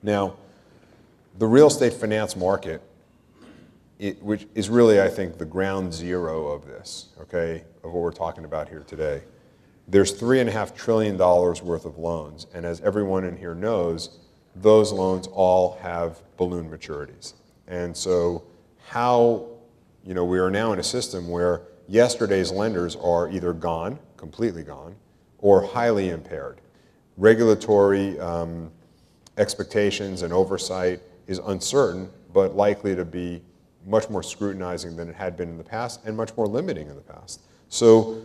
Now, the real estate finance market, which is really, I think, the ground zero of this, okay, of what we're talking about here today. There's $3.5 trillion worth of loans, and as everyone in here knows, those loans all have balloon maturities. And so how, we are now in a system where yesterday's lenders are either gone, completely gone, or highly impaired. Regulatory expectations and oversight is uncertain, but likely to be much more scrutinizing than it had been in the past and much more limiting in the past. So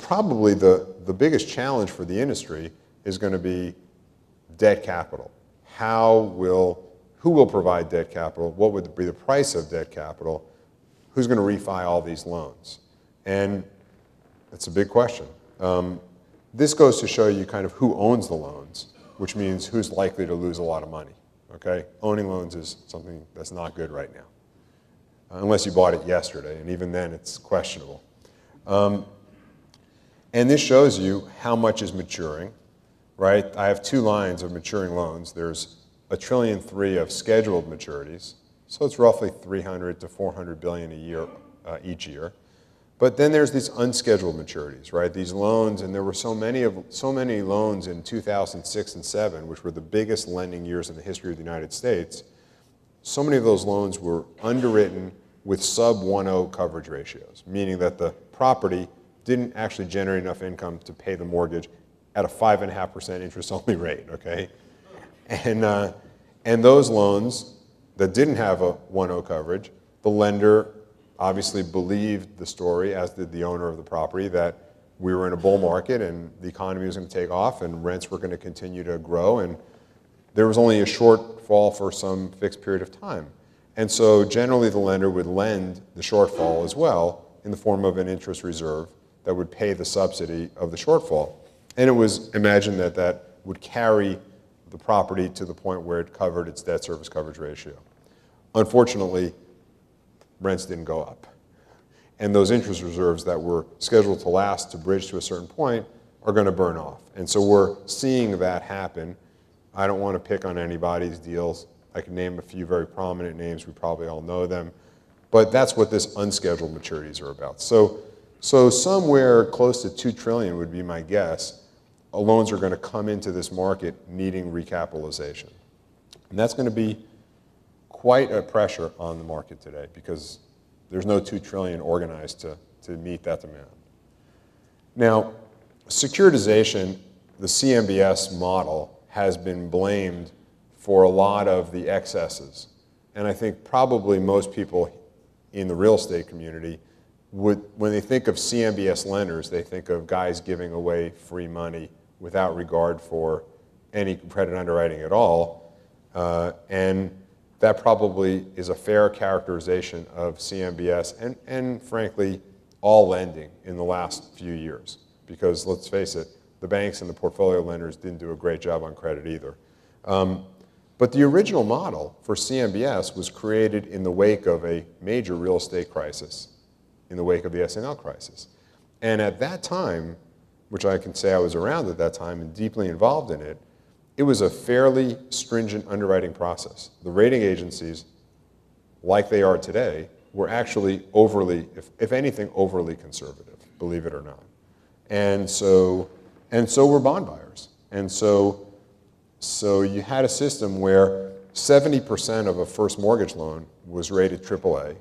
probably the biggest challenge for the industry is going to be debt capital. Who will provide debt capital? What would be the price of debt capital? Who's going to refi all these loans? And it's a big question. This goes to show you kind of who owns the loans, which means who's likely to lose a lot of money. Okay? Owning loans is something that's not good right now, unless you bought it yesterday, and even then it's questionable. And this shows you how much is maturing, right? I have two lines of maturing loans. There's $1.3 trillion of scheduled maturities, so it's roughly $300 to $400 billion a year, each year. But then there's these unscheduled maturities, right? These loans, and there were so many loans in 2006 and 2007, which were the biggest lending years in the history of the United States. So many of those loans were underwritten with sub 1.0 coverage ratios, meaning that the property didn't actually generate enough income to pay the mortgage at a 5.5% interest-only rate, okay? And those loans that didn't have a 1.0 coverage, the lender obviously believed the story, as did the owner of the property, that we were in a bull market and the economy was going to take off and rents were going to continue to grow, and there was only a shortfall for some fixed period of time. And so generally the lender would lend the shortfall as well in the form of an interest reserve that would pay the subsidy of the shortfall. And it was imagined that that would carry the property to the point where it covered its debt service coverage ratio. Unfortunately, rents didn't go up. And those interest reserves that were scheduled to last to bridge to a certain point are going to burn off. And so we're seeing that happen. I don't want to pick on anybody's deals. I can name a few very prominent names. We probably all know them. But that's what this unscheduled maturities are about. So somewhere close to $2 trillion would be my guess. Loans are going to come into this market needing recapitalization. And that's going to be quite a pressure on the market today because there's no $2 trillion organized to meet that demand. Now, securitization, the CMBS model, has been blamed for a lot of the excesses. And I think probably most people in the real estate community when they think of CMBS lenders, they think of guys giving away free money without regard for any credit underwriting at all. And that probably is a fair characterization of CMBS and frankly, all lending in the last few years. Because let's face it, the banks and the portfolio lenders didn't do a great job on credit either. But the original model for CMBS was created in the wake of a major real estate crisis, in the wake of the S&L crisis. And at that time, which I can say I was around at that time and deeply involved in it, it was a fairly stringent underwriting process. The rating agencies, like they are today, were actually overly, if anything, overly conservative, believe it or not. And so were bond buyers. And so you had a system where 70% of a first mortgage loan was rated AAA,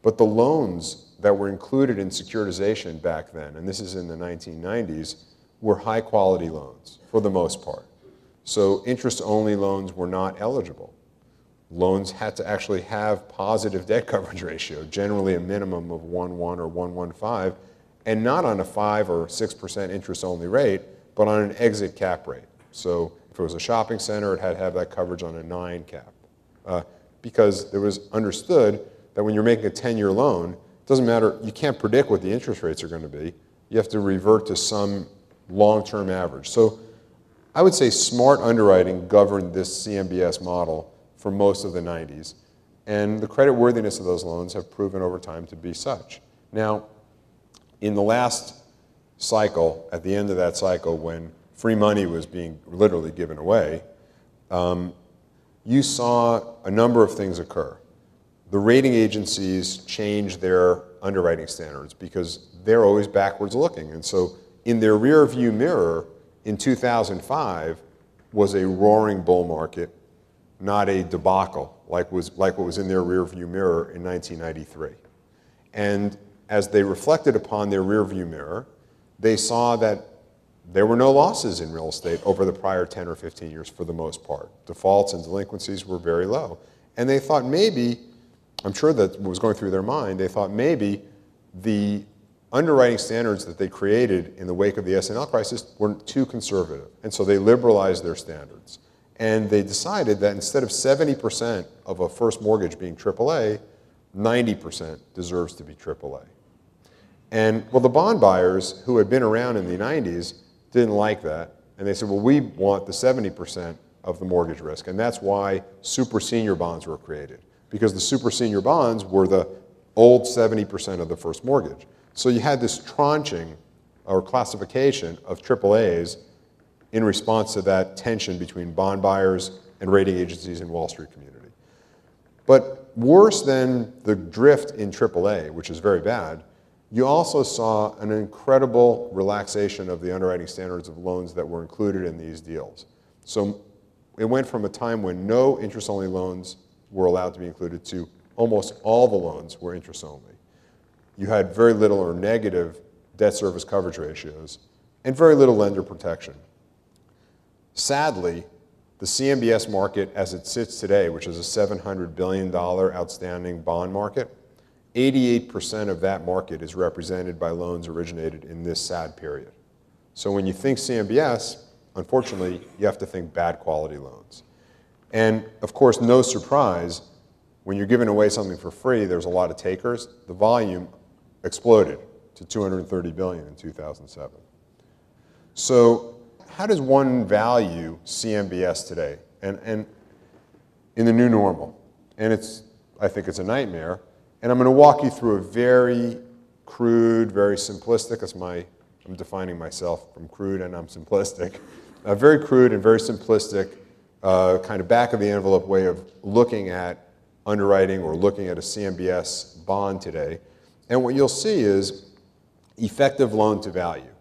but the loans that were included in securitization back then, and this is in the 1990s, were high quality loans for the most part. So interest-only loans were not eligible. Loans had to actually have positive debt coverage ratio, generally a minimum of 1.1 or 1.15, and not on a 5 or 6% interest-only rate, but on an exit cap rate. So if it was a shopping center, it had to have that coverage on a 9 cap. Because it was understood that when you're making a 10-year loan, it doesn't matter, you can't predict what the interest rates are going to be. You have to revert to some long-term average. So I would say smart underwriting governed this CMBS model for most of the 90s. And the creditworthiness of those loans have proven over time to be such. Now, in the last cycle, at the end of that cycle, when free money was being literally given away, you saw a number of things occur. The rating agencies changed their underwriting standards because they're always backwards looking. And so in their rear view mirror in 2005 was a roaring bull market, not a debacle like what was in their rear view mirror in 1993. And as they reflected upon their rear view mirror, they saw that there were no losses in real estate over the prior 10 or 15 years for the most part. Defaults and delinquencies were very low. And they thought maybe, I'm sure that was going through their mind, they thought maybe the underwriting standards that they created in the wake of the S&L crisis were too conservative. And so they liberalized their standards. And they decided that instead of 70% of a first mortgage being AAA, 90% deserves to be AAA. And well, the bond buyers who had been around in the 90s didn't like that. And they said, well, we want the 70% of the mortgage risk. And that's why super senior bonds were created. Because the super senior bonds were the old 70% of the first mortgage. So you had this tranching or classification of AAAs in response to that tension between bond buyers and rating agencies in Wall Street community. But worse than the drift in AAA, which is very bad, you also saw an incredible relaxation of the underwriting standards of loans that were included in these deals. So it went from a time when no interest-only loans were allowed to be included to almost all the loans were interest-only. You had very little or negative debt service coverage ratios and very little lender protection. Sadly, the CMBS market as it sits today, which is a $700 billion outstanding bond market, 88% of that market is represented by loans originated in this sad period. So when you think CMBS, unfortunately, you have to think bad quality loans. And of course, no surprise, when you're giving away something for free, there's a lot of takers. The volume exploded to $230 billion in 2007. So how does one value CMBS today and in the new normal? And I think it's a nightmare. And I'm going to walk you through a very crude, very simplistic, I'm defining myself from crude and I'm simplistic, a very crude and very simplistic kind of back of the envelope way of looking at underwriting or looking at a CMBS bond today. And what you'll see is effective loan to value.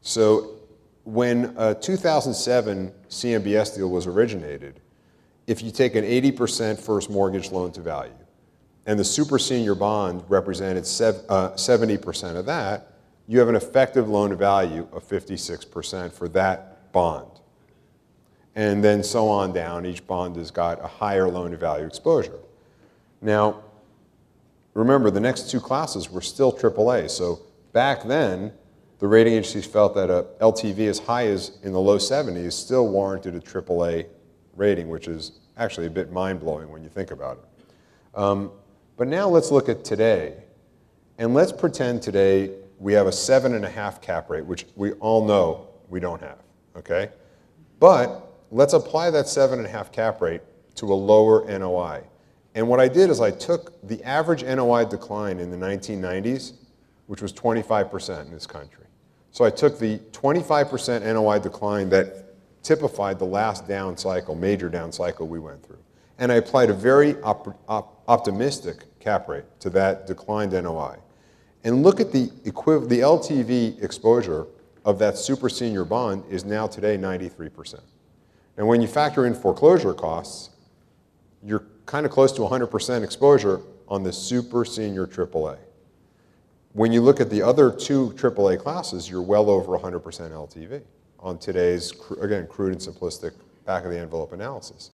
So when a 2007 CMBS deal was originated, if you take an 80% first mortgage loan to value, and the super senior bond represented 70% of that, you have an effective loan to value of 56% for that bond. And then so on down, each bond has got a higher loan to value exposure. Now, remember, the next two classes were still AAA. So back then, the rating agencies felt that a LTV as high as in the low 70s still warranted a AAA rating, which is actually a bit mind-blowing when you think about it. But now let's look at today. And let's pretend today we have a 7.5 cap rate, which we all know we don't have, okay? But let's apply that 7.5 cap rate to a lower NOI. And what I did is I took the average NOI decline in the 1990s, which was 25% in this country. So I took the 25% NOI decline that typified the last down cycle, major down cycle we went through. And I applied a very optimistic cap rate to that declined NOI. And look at the LTV exposure of that super senior bond is now today 93%. And when you factor in foreclosure costs, you're kind of close to 100% exposure on the super senior AAA. When you look at the other two AAA classes, you're well over 100% LTV on today's, again, crude and simplistic back of the envelope analysis.